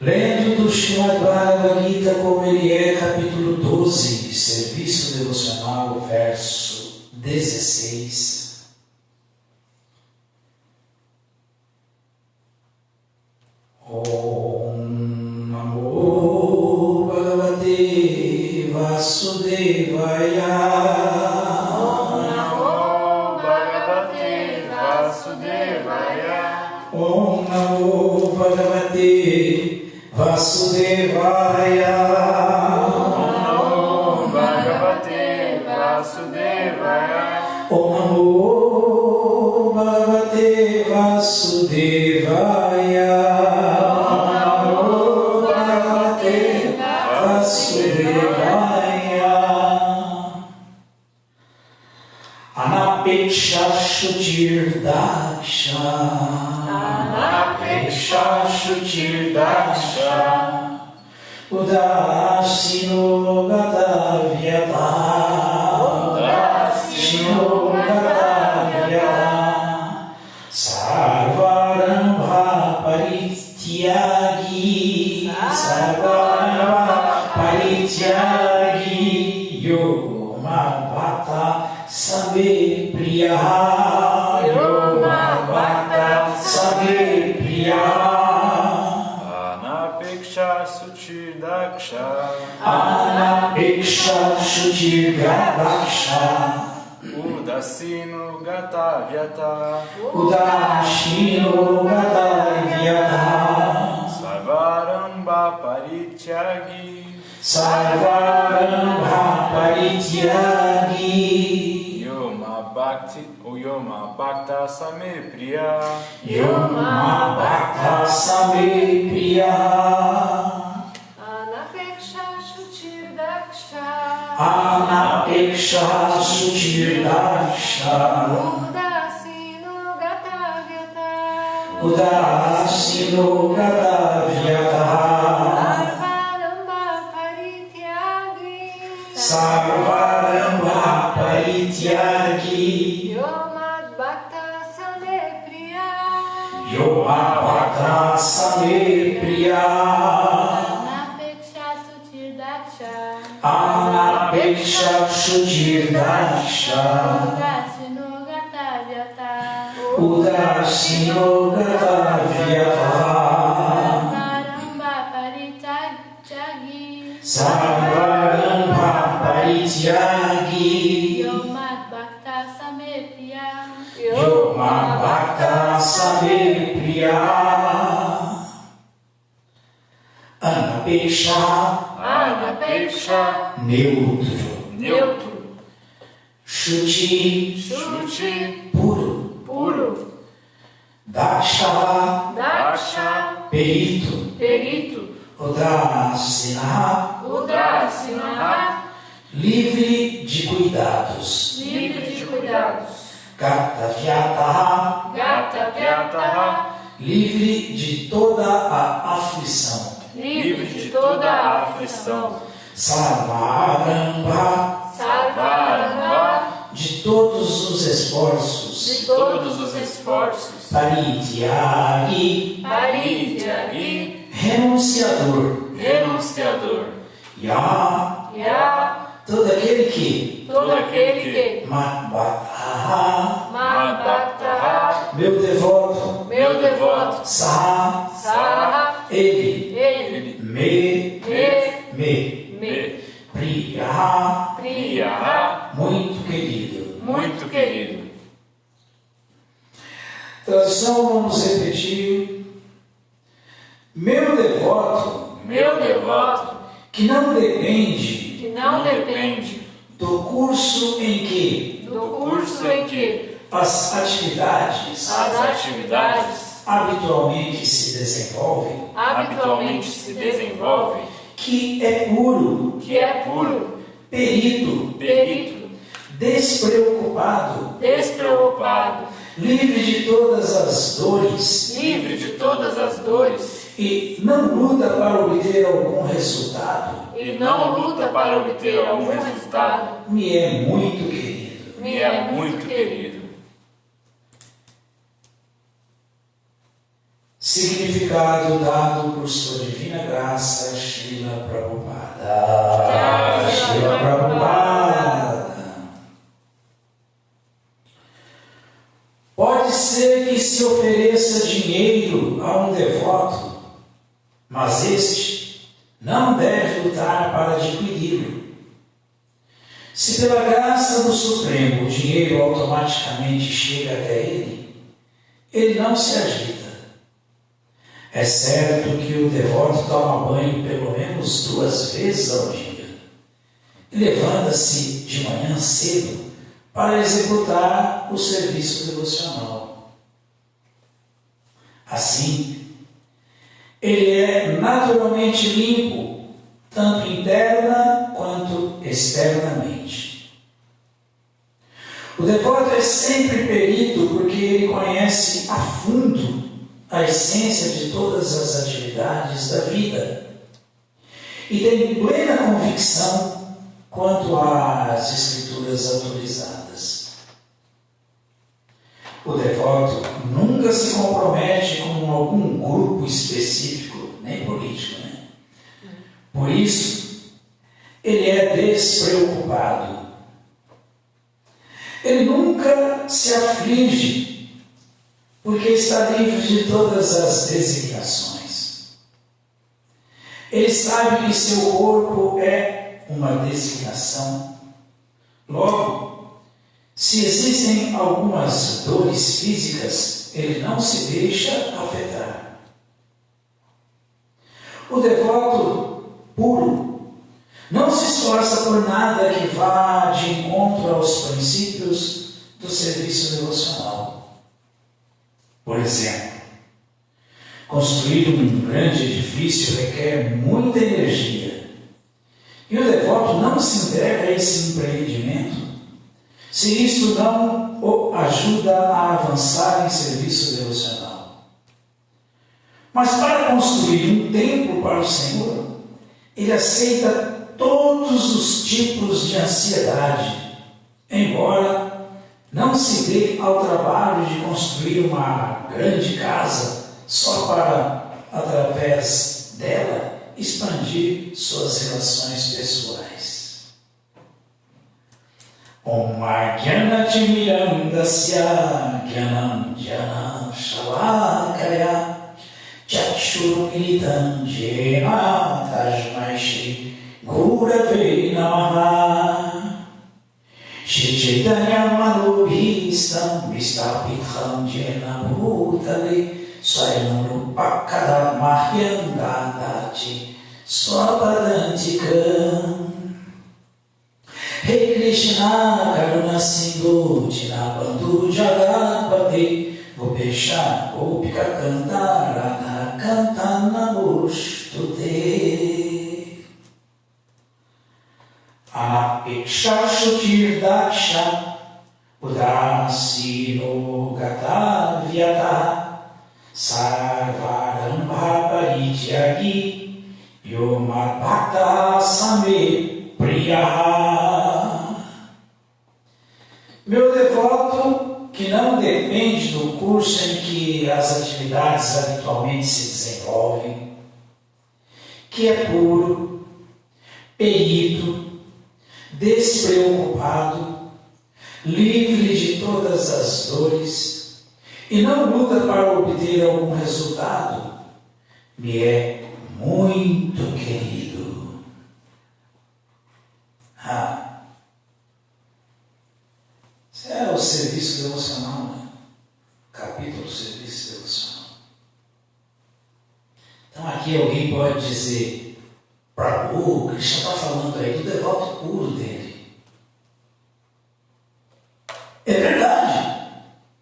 Lendo do Srimad Bhagavad Gita como ele é, capítulo 12, serviço devocional, verso 16. Om Namo Bhagavate Vasudevaya. Om Namo Bhagavate Vasudevaya. Om Namo Bhagavate Vasudevaya. Om Namo Bhagavate Vasudevaya. Om Namo Bhagavate Vasudevaya. Om Namo Bhagavate Vasudevaya. Anapeksha Shuchir Daksha. Anapeksha Shuchir Daksha. Udasino Gata Vyata. Udasino Gata Vyata. Sarvarambha Parityagi. Sarvarambha Parityagi. Yoma Bhakta Sabe Priya. Yoma Bhakta Sabe Priya. Anapeksha Shuchir Daksha. Anapeksha Shuchir Daksha. Udasino Gata Vyata. Udashino Gata Vyata. Sarvarambha Parityagi. Sarvarambha Parityagi. Yoma Bhakta Same Priya. Yoma Bhakta Same Priya. Anapeksha Shuchir Daksha. Anapeksha Shuchir Daksha. Udasino Gata Vyata. Udasino Gata Vyata. Sarvarambha Parityagi. Sarvarambha Parityagi. Yomad Bhakta Same Priya. Yoma Bhakta Same Priya. Anapeksha Shuchir Daksha. Anapeksha Shuchir Daksha. Udasino Gata Vyata. Udasino Gata Vyata. Sarvarambha Parityagi. Sarvarambha Parityagi. Yomad Bhakta Same Priya. Yoma Bhakta Same Priya. Anapeksha Neutro. Neutro. Shuchi, Shuchi puro. Puro. Daksha, Daksha perito. Perito. Udasina, Udasina livre de cuidados. Livre de cuidados. Gata Vyata, Gata Vyataha. livre de toda a aflição. Livre de toda a aflição. Sarvarambha, Sarvarambha. de todos os esforços. De todos os esforços. Parityagi, Parityagi. renunciador. Renunciador. Ya, todo aquele que Todo aquele que Madbhaktaha, Madbhaktaha. meu devoto, Meu devoto. Saha, Saha. ele, Ele. me, Me. Priya, Priya. muito querido. Muito querido. Tradução, vamos repetir. Meu devoto, Meu devoto. que não depende Que não depende do curso em que do curso em que as atividades As atividades habitualmente se desenvolvem, habitualmente se desenvolvem. que é puro, Que é puro. perito, Perito. despreocupado, Despreocupado. livre de todas as dores Livre de todas as dores. e não luta para obter algum resultado, E não luta para obter algum resultado. me é muito querido. Me é muito querido. Se Significado dado por sua divina graça, Srila Prabhupada. Srila Prabhupada. Pode ser que se ofereça dinheiro a um devoto, mas este não deve lutar para adquiri-lo. Se pela graça do Supremo o dinheiro automaticamente chega até ele não se agita. É certo que o devoto toma banho pelo menos 2 vezes ao dia e levanta-se de manhã cedo para executar o serviço devocional. Assim, ele é naturalmente limpo, tanto interna quanto externamente. O devoto é sempre perito porque ele conhece a fundo a essência de todas as atividades da vida e tem plena convicção quanto às escrituras autorizadas. O devoto nunca se compromete com algum grupo específico, nem político, né? Por isso, ele é despreocupado. Ele nunca se aflige porque está livre de todas as designações. Ele sabe que seu corpo é uma designação. Logo, se existem algumas dores físicas, ele não se deixa afetar. O devoto puro não se esforça por nada que vá de encontro aos princípios do serviço devocional. Por exemplo, construir um grande edifício requer muita energia. E o devoto não se entrega a esse empreendimento se isto não o ajuda a avançar em serviço devocional. Mas para construir um templo para o Senhor, ele aceita todos os tipos de ansiedade, embora não se dê ao trabalho de construir uma grande casa só para, através dela, expandir suas relações pessoais. Om Jnanatimirandasya Jnanam Jnana Shalakaya Chakshurumilitam Jena Tasmai Shri Gurave Namaha Shri Chaitanya Manobhistam Vistapitham Jena Bhutale Swayamurupakada Mahyam Dadati Swapadantikam. Rei Krishna Karuna Sindhu Dinabandhu Jagatpate Gopesha Gopika Kanta Radha Kanta Namostute. Apeksha Shutir Daksha Udasino Gata Vyata Sarvarambha Parityagi Yoma Bhakta Same Priya. Meu devoto, que não depende do curso em que as atividades habitualmente se desenvolvem, que é puro, perito, despreocupado, livre de todas as dores e não luta para obter algum resultado, me é muito querido. Isso é o serviço devocional, né? Capítulo do serviço devocional. Então aqui alguém pode dizer, Prabhu, o Krishna está falando aí do devoto puro dele. É verdade,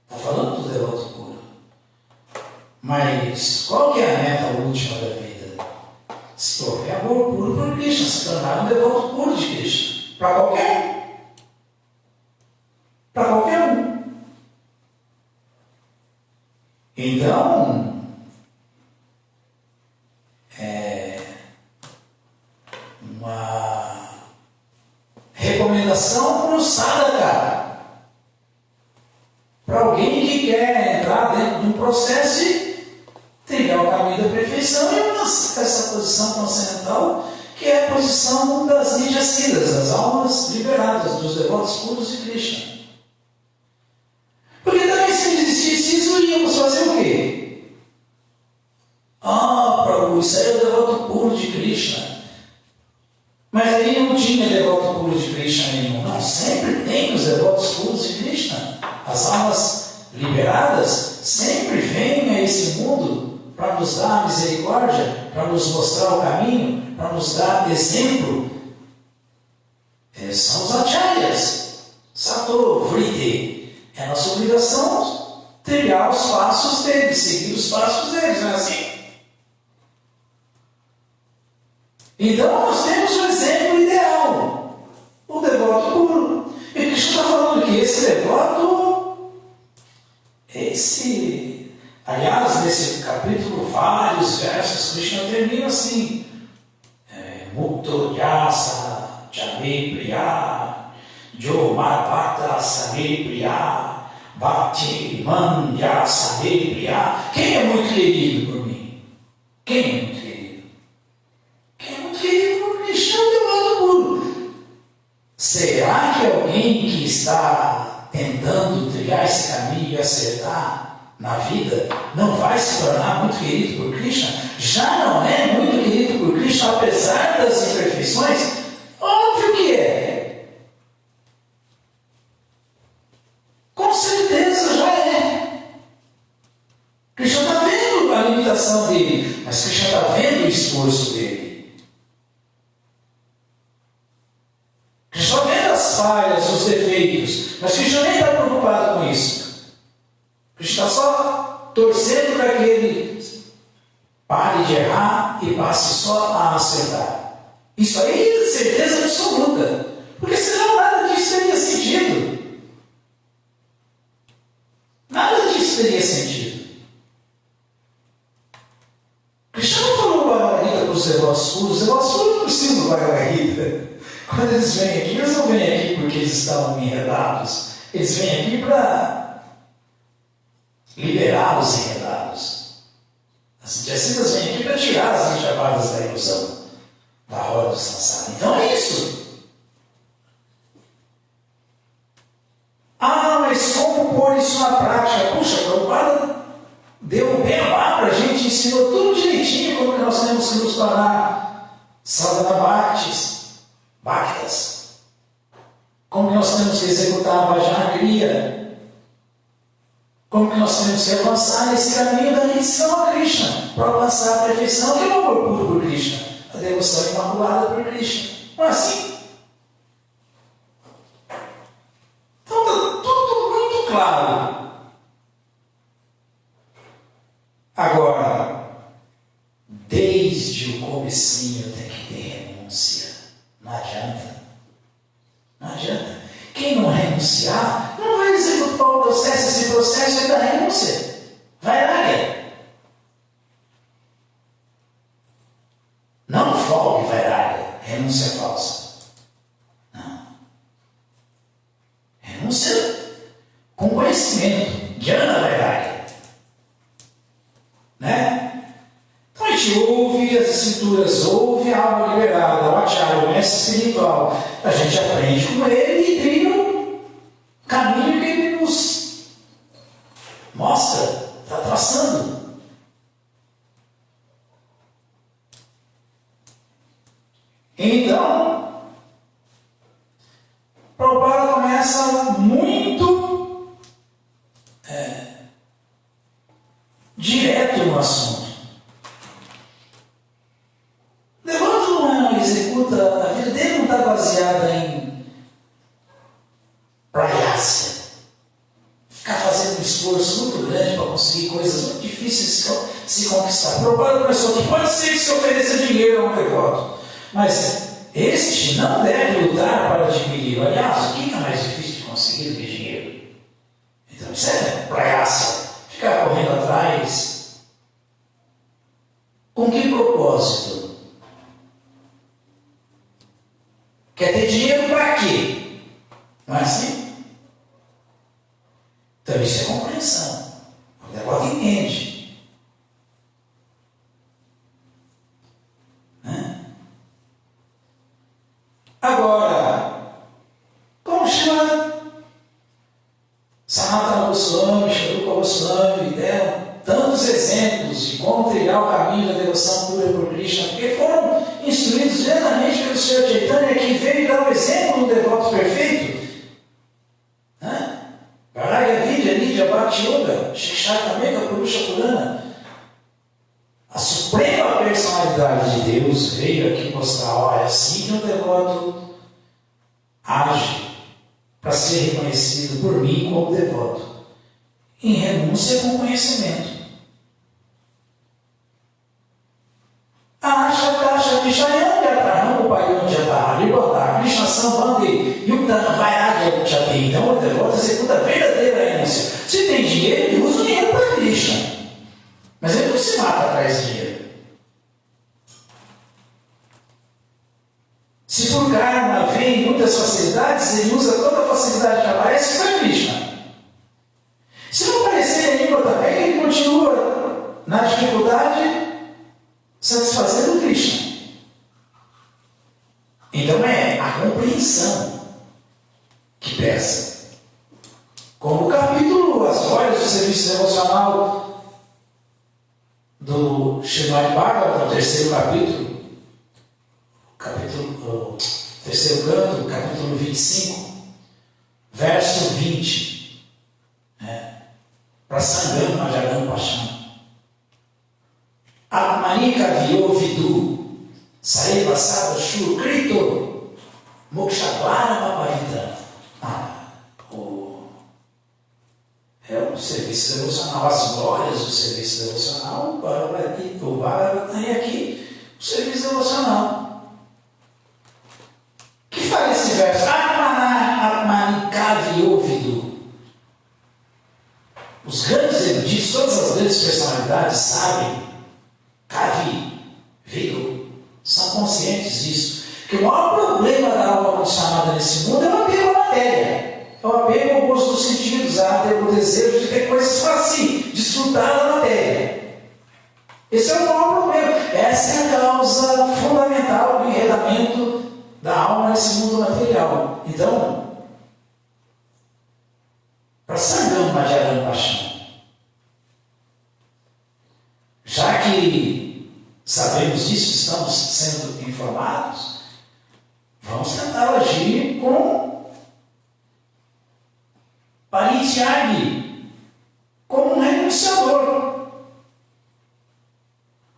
está falando do devoto puro. Mas qual que é a meta última da vida? Se prover amor puro por Krishna, se tornar um devoto puro de Krishna. Para qualquer um. Para qualquer um. Então, uma recomendação para o sadhaka, para alguém que quer entrar dentro de um processo e trilhar fundamental, que é a posição das Nityasiddhas, das almas liberadas, dos devotos puros de Krishna. Porque também se não existisse isso, iríamos fazer o quê? Prabhu, isso aí é o devoto puro de Krishna. Mas aí não tinha devoto puro de Krishna nenhum. Não, sempre tem os devotos puros de Krishna. As almas liberadas sempre vêm a esse mundo para nos dar misericórdia, para nos mostrar o caminho, para nos dar exemplo. São os acharyas, sato, vriti. É a nossa obrigação trilhar os passos deles, seguir os passos deles, não é assim? Então nós temos o exemplo ideal, o devoto puro. E Krishna está falando que esse devoto, aliás, nesse capítulo, vários versos, Krishna termina assim: Mukto Yasa Jame Priya, Jo Bhakta Same Priya, Bhakti Man Yasa Priya. Quem é muito querido por mim? Quem é muito querido? Quem é muito querido por Krishna é o devoto puro. Será que alguém que está tentando trilhar esse caminho e acertar na vida não vai se tornar muito querido por Krishna? Já não é muito querido por Krishna, apesar das imperfeições? Óbvio que é. Com certeza já é. Krishna está vendo a limitação dele, mas Krishna está vendo o esforço dele. Krishna está vendo as falhas, os defeitos, mas Krishna nem está preocupado com isso. Krishna está só torcendo para que ele pare de errar e passe só a acertar. Isso aí é certeza absoluta, porque senão nada disso teria sentido. Nada disso teria sentido. Krishna não falou Bhagavad Gita para os devotos puros. Os devotos puros não precisam do Bhagavad Gita. Quando eles vêm aqui, eles não vêm aqui porque eles estavam enredados. Eles vêm aqui para liberar os enredados. As Nityasiddhas vêm aqui para tirar as Nityavadas da ilusão, da roda do samsara. Então é isso. Mas como pôr isso na prática? Puxa, Prabhupada deu um beabá para a gente, ensinou tudo direitinho como que nós temos que nos tornar sadhana bhaktas. Como que nós temos que executar a bhajana kriya. Como que nós temos que avançar nesse caminho da rendição a Krishna, para alcançar a perfeição, que é o amor puro por Krishna, a devoção imaculada por Krishna. Não é assim? Então está tudo muito claro. Agora, desde o comecinho tem que ter renúncia. Não adianta. Não adianta. Quem não renunciar, não vai executar o processo. Esse processo é da renúncia. Vai lá, não folgue, vai renúncia falsa. Não. Renúncia com conhecimento. Jnana vai né? Então a gente ouve as escrituras, ouve a alma liberada, o acharya, o mestre espiritual. A gente aprende com ele e trilha o caminho que ele nos mostra, está traçando. Então, Prabhupada começa muito direto no assunto. Devoto não executa, a vida dele não está baseada em prayasya, ficar fazendo um esforço muito grande para conseguir coisas muito difíceis de se conquistar. Prabhupada começou que pode ser que se ofereça dinheiro a um devoto, mas este não deve lutar para adquirir. Aliás, o que é mais difícil de conseguir do que dinheiro? Então isso é prayasya, ficar correndo atrás. Com que propósito? Quer ter dinheiro para quê? Não é assim? Então isso é compreensão. O devoto entende. Né? Agora, como chama Sanatana Goswami, Sharupa Goswami, deram tantos exemplos de como trilhar o caminho da devoção pura por Krishna, porque foram instruídos diretamente pelo Senhor Chaitanya, que veio dar o exemplo do devoto perfeito. Varaya Vidya, Nidya, Bhakti Yoga, Shikshata Mega Purusha Purana. A suprema personalidade de Deus veio aqui mostrar, ó, é assim que um devoto age para ser reconhecido por mim como devoto, em renúncia com conhecimento. Asha Tasha Vishayam Yatraham Upayam Jatahari Libata Krishna Sambandhi Yukdana Vairagya Uchati. Então o devoto executa a verdadeira renúncia. Se tem dinheiro, ele usa o dinheiro para Krishna, mas ele não se mata atrás de dinheiro. Se por karma vem muitas facilidades, ele usa toda a facilidade que aparece para Krishna. Se não aparecer a língua também, ele continua na dificuldade, satisfazendo Krishna. Então é a compreensão que pesa. Como o capítulo As Glórias do Serviço Devocional do Srimad Bhagavatam, o terceiro capítulo, terceiro canto, capítulo 25, verso 20, para Sangama Jaram Pacham. Atmanika Vyo Vidu Saiva Sada Shur Krito Mokshadvara Mapavita. É o serviço devocional, as glórias do serviço devocional. O Bhagavatam tem aqui o serviço devocional. O que fala esse verso? Atmanika Vyo Vidu. Os grandes eruditos, todas as grandes personalidades sabem, Kavi, Vidu, são conscientes disso, que o maior problema da alma condicionada nesse mundo é o apego à matéria, é o apego ao gosto dos sentidos, o desejo de ter coisas para si, desfrutar da matéria. Esse é o maior problema, essa é a causa fundamental do enredamento da alma nesse mundo material. Então, para Sangam Madhyaram Pacham, já que sabemos disso, estamos sendo informados, vamos tentar agir com Parityagi, como um renunciador.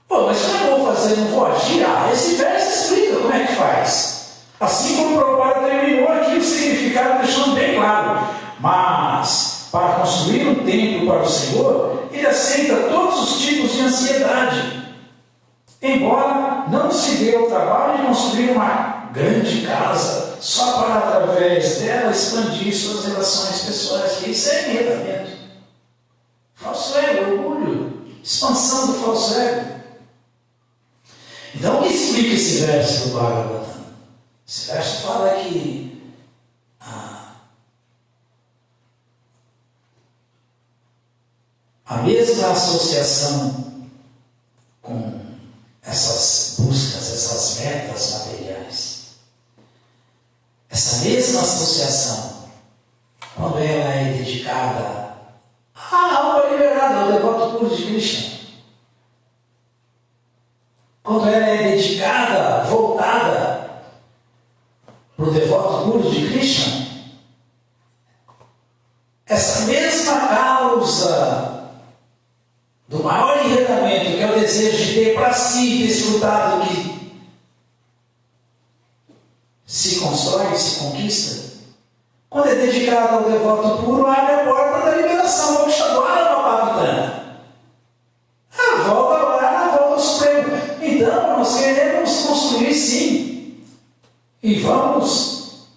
Pô, mas como eu vou fazer? Não vou agir? Esse verso explica como é que faz. Assim como o Prabhupada terminou aqui o significado, deixando bem claro. Mas, para construir um templo para o Senhor, ele aceita todos os tipos de ansiedade, embora não se dê o trabalho de construir uma grande casa só para, através dela, expandir suas relações pessoais, que isso é enredamento. Falso ego, orgulho, expansão do falso ego. Então, o que explica esse verso do Bhagavatam? Esse verso fala que a mesma associação com essas buscas, essas metas materiais, essa mesma associação, quando ela é dedicada à alma liberada, ao devoto puro de Krishna, quando ela é dedicada, voltada para o devoto puro de Krishna, essa mesma causa do maior enredamento, que é o desejo de ter para si, desfrutar do que se constrói, se conquista, quando é dedicado ao devoto puro, abre a porta da liberação, ao Mokshadvara Mapavita. A volta lá, a volta ao Supremo. Então, nós queremos construir sim, e vamos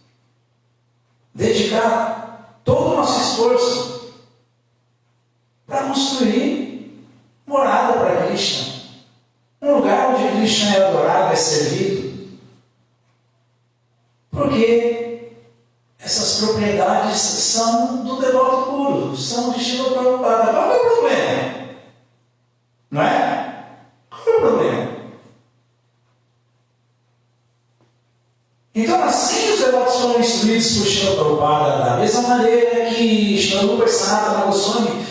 dedicar todo o nosso esforço para construir morada para Krishna, um lugar onde Krishna é adorado, é servido, porque essas propriedades são do devoto puro, são de Srila Prabhupada. Qual é o problema? Não é? Qual é o problema? Então, assim foram instruídos por Srila Prabhupada da mesma maneira que Srila Rupa e Sanatana Goswami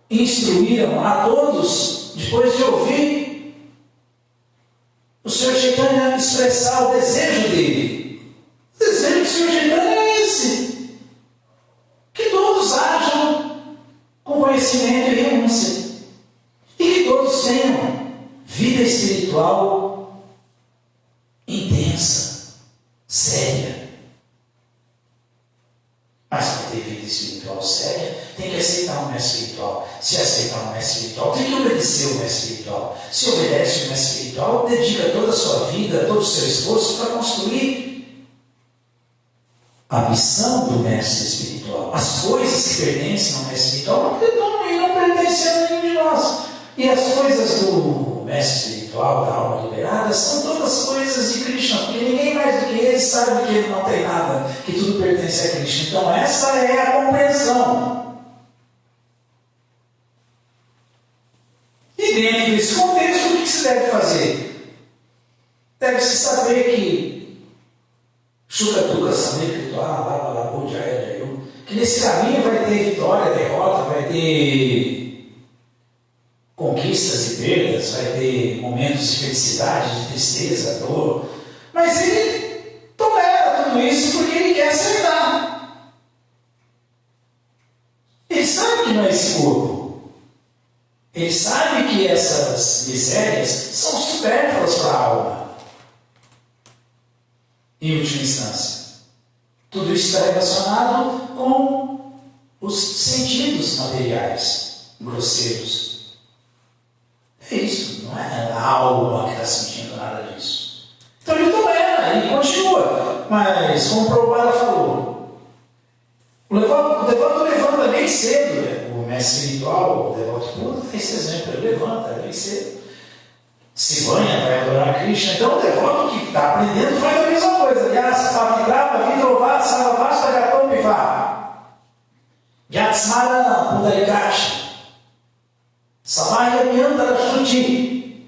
instruíram a todos, depois de ouvir o Sr. Chaitanya expressar o desejo dele. O desejo do Sr. Chaitanya é esse: que todos hajam com conhecimento e renúncia, e que todos tenham vida espiritual intensa, séria. Mas para ter vida espiritual séria, tem que aceitar um mestre espiritual. Se aceitar um mestre espiritual, tem que obedecer o mestre espiritual. Se obedece o mestre espiritual, dedica toda a sua vida, todo o seu esforço para construir a missão do mestre espiritual. As coisas que pertencem ao mestre espiritual não pertencem a nenhum de nós. E as coisas do mestre espiritual, da alma liberada, são todas coisas de Krishna, porque ninguém mais do que ele sabe que ele não tem nada, que tudo pertence a Krishna. Então essa é a compreensão. E dentro desse contexto, o que se deve fazer? Deve-se saber que Shukatuka Samekritva, que nesse caminho vai ter vitória, derrota, vai ter conquistas e perdas, vai ter momentos de felicidade, de tristeza, dor, mas ele tolera tudo isso porque ele quer acertar. Ele sabe que não é esse corpo. Ele sabe que essas misérias são supérfluas para a alma. Em última instância, tudo isso está relacionado com os sentidos materiais grosseiros. É isso, não é a alma que está sentindo nada disso. Então ele tolera, ele continua. Mas, como o Prabhupada falou, o devoto levanta bem cedo, né? O mestre espiritual, o devoto puro, tem esse exemplo, ele levanta bem cedo. Se banha, vai adorar Krishna. Então o devoto que está aprendendo faz a mesma coisa. Yasa, Pavitrava, Vidrovat, Salavasta, Gatom, Pivá. Yatsmara, Pudarikashi. Samaya Myantara Shuti.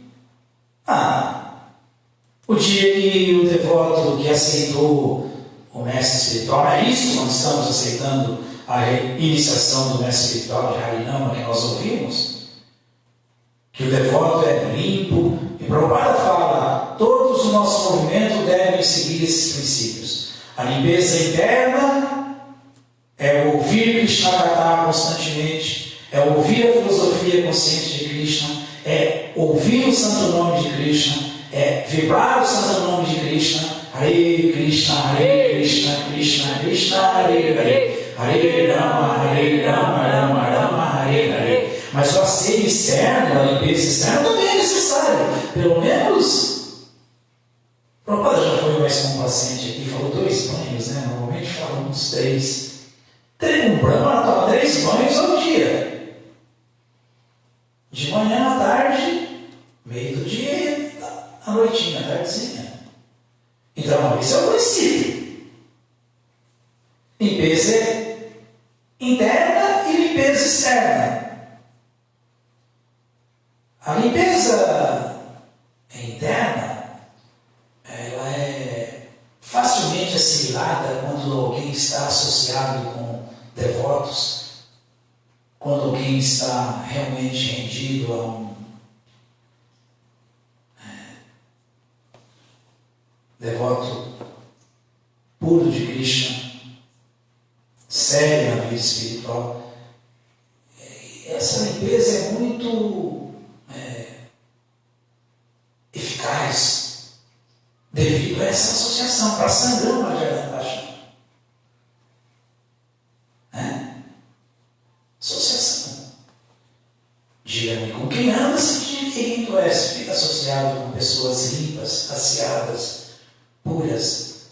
O dia que o devoto que aceitou o mestre espiritual, é isso quando estamos aceitando a iniciação do mestre espiritual de Harinama que nós ouvimos, que o devoto é limpo, e Prabhupada fala, todos os nossos movimentos devem seguir esses princípios. A limpeza interna é ouvir Krishna Katha constantemente, é ouvir a filosofia consciente de Krishna, é ouvir o santo nome de Krishna, é vibrar o santo nome de Krishna, Hare Krishna, Krishna Krishna, Hare Hare, Hare Rama, Rama Rama, Hare Hare. Mas o asseio externo, a limpeza externa também é necessária. Pelo menos, o Prabhupada já foi mais complacente aqui, falou 2 banhos, né? Normalmente falam uns 3. Um Brahmana toma 3 banhos ao dia. De manhã à tarde, meio do dia e à noitinha, à tardezinha. Então, esse é o princípio. Limpeza interna e limpeza externa. A limpeza interna, ela é facilmente assimilada quando alguém está associado com devotos, quando alguém está realmente rendido a um devoto puro de Krishna, sério na vida espiritual. Essa limpeza é muito eficaz devido a essa associação para Sangrama Jagannatha. Associação. Diga-me com quem anda sentindo quem tu és. Fica associado com pessoas limpas, saciadas, puras.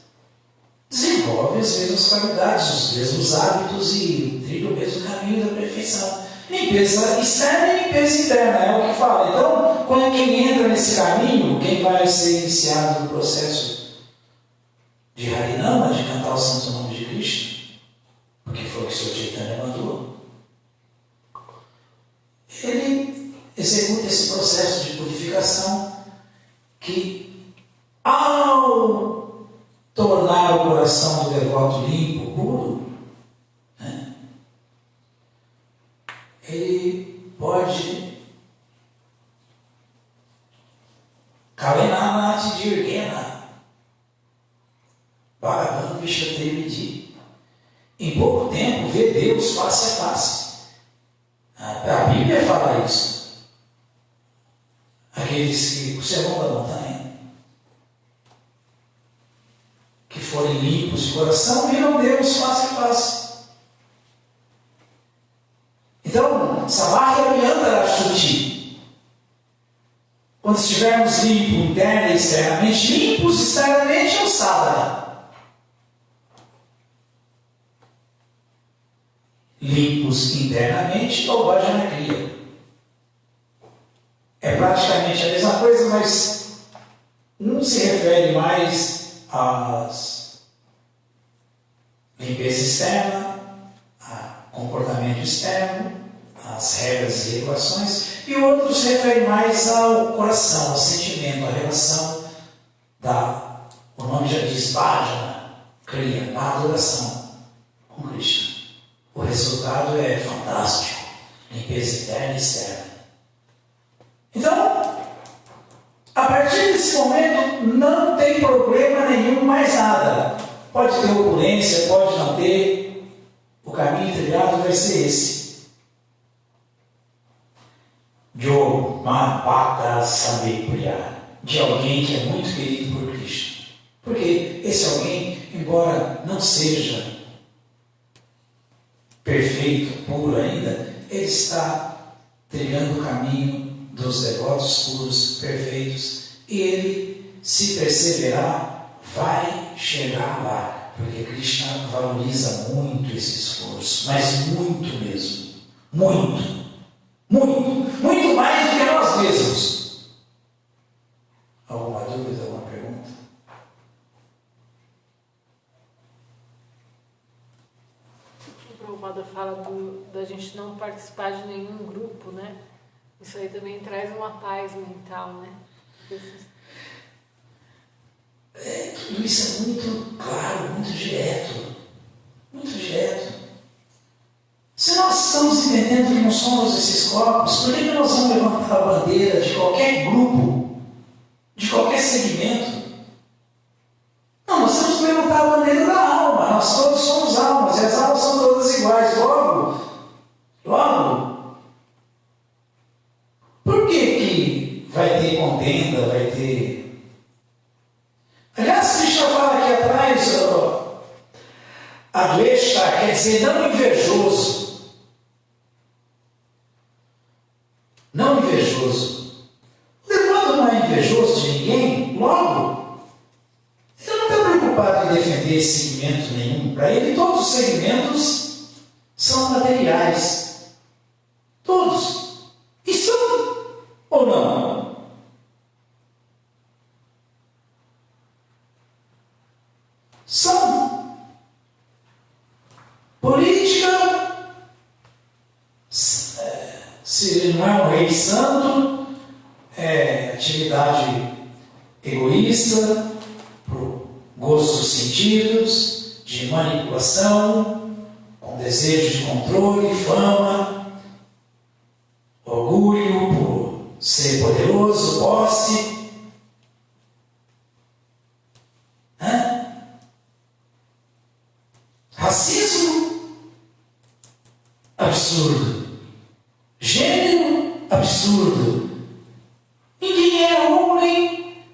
Desenvolve as mesmas qualidades, os mesmos hábitos e trilha o mesmo caminho da perfeição. Limpeza externa e limpeza interna, é o que fala. Então, quando quem entra nesse caminho, quem vai ser iniciado no processo de Harinama, de cantar o santo nome de Krishna, porque foi o que o Sr. Chaitanya mandou, ele executa esse processo de purificação que, ao tornar o coração do devoto limpo, puro, né? Ele pode Kalenana Tidirgena, Bhagavan Vishatevidi. Em pouco tempo, vê Deus face a face. A Bíblia fala isso. Aqueles que, o sermão da montanha, que forem limpos de coração, viram Deus face a face. Então, Samahya Vyantara-Shuddhi. Quando estivermos limpos interna e externamente, limpos externamente é o sadhana. Limpos internamente é o bhajana kriya. É praticamente a mesma coisa, mas um se refere mais à limpeza externa, a comportamento externo, às regras e regulações, e o outro se refere mais ao coração, ao sentimento, à relação o nome já diz bhajana kriya, da adoração com Krishna. O resultado é fantástico, limpeza interna e externa. Então, a partir desse momento, não tem problema nenhum, mais nada. Pode ter opulência, pode não ter. O caminho trilhado vai ser esse. Jo Mabhakta Samepriya, de alguém que é muito querido por Krishna. Porque esse alguém, embora não seja perfeito, puro ainda, ele está trilhando o caminho dos devotos puros, perfeitos, e ele, se perseverar, vai chegar lá, porque Krishna valoriza muito esse esforço, mas muito mesmo, muito, muito, muito mais do que nós mesmos. Alguma dúvida, alguma pergunta? O Prabhupada fala da gente não participar de nenhum grupo, né? Isso aí também traz uma paz mental, né? Tudo isso é muito claro, muito direto. Muito direto. Se nós estamos entendendo que não somos esses corpos, por que nós vamos levantar a bandeira de qualquer grupo, de qualquer segmento? Não, nós temos que levantar a bandeira da alma. Nós todos somos almas, e as almas são todas iguais. Logo, por que vai ter contenda, vai ter... Aliás, Krishna fala aqui atrás, a Dveshta quer dizer não invejoso. Não invejoso. O devoto não é invejoso de ninguém, logo, ele não está preocupado em defender segmento nenhum. Para ele, todos os segmentos são materiais. Todos. E são ou não? São. Política, se não é um rei santo, é atividade egoísta, por gosto dos sentidos, de manipulação, com desejo de controle, fama, orgulho por ser poderoso, posse. Racismo, absurdo. Gênero, absurdo. Ninguém é homem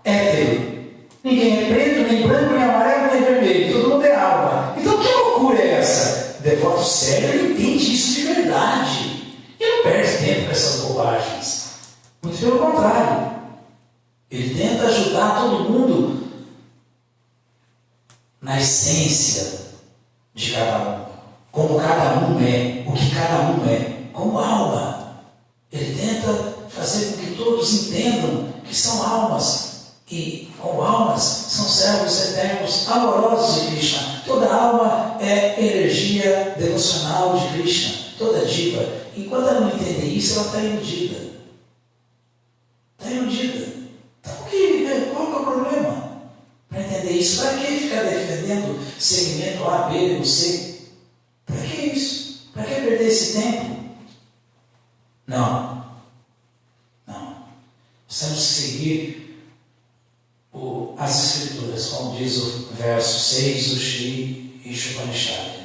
nem hétero. Ninguém é preto, nem branco, nem amarelo, nem vermelho. Todo mundo é alma. Então que loucura é essa? O devoto sério, ele entende isso de verdade. Ele não perde tempo com essas bobagens. Muito pelo contrário. Ele tenta ajudar todo mundo na essência de cada um, como cada um é, o que cada um é, como alma. Ele tenta fazer com que todos entendam que são almas, e como almas são servos eternos, amorosos de Krishna. Toda alma é energia devocional de Krishna, toda diva. Enquanto ela não entender isso, ela está iludida. Está iludida. Então, qual que é o problema para entender isso? Para que ficar defendendo segmento A, B ou C? Para que isso? Para que perder esse tempo? Não. Nós temos que seguir as Escrituras, como diz o verso 6 do Shri Ishopanishad.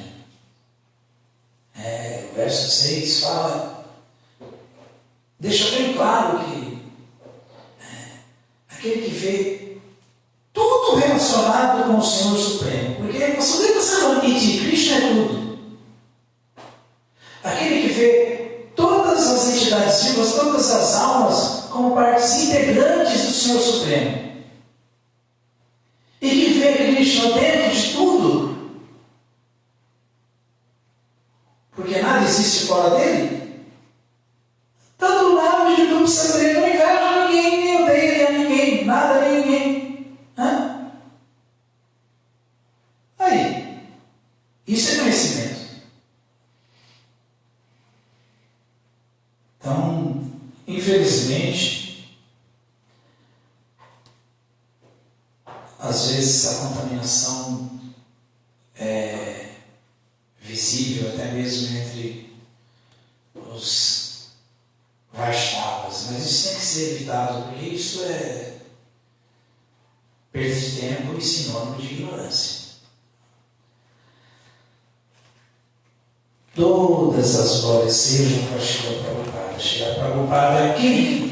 O verso 6 fala, deixa bem claro que aquele que vê tudo relacionado com o Senhor Supremo, porque você deve ser omite, Krishna é tudo. Aquele que vê todas as entidades vivas, todas as almas, como partes integrantes do Senhor Supremo. E que vê Krishna dentro de tudo, porque nada existe fora dele, está do lado de tudo saber, não inveja ninguém, nem odeia ninguém, nada nem ninguém. Aí, isso é conhecimento. Então, infelizmente, às vezes a contaminação é visível até mesmo entre os Vaishnavas, mas isso tem que ser evitado, porque isso é perda de tempo e sinônimo de ignorância. Todas as glórias sejam para Srila Prabhupada. Srila Prabhupada aqui.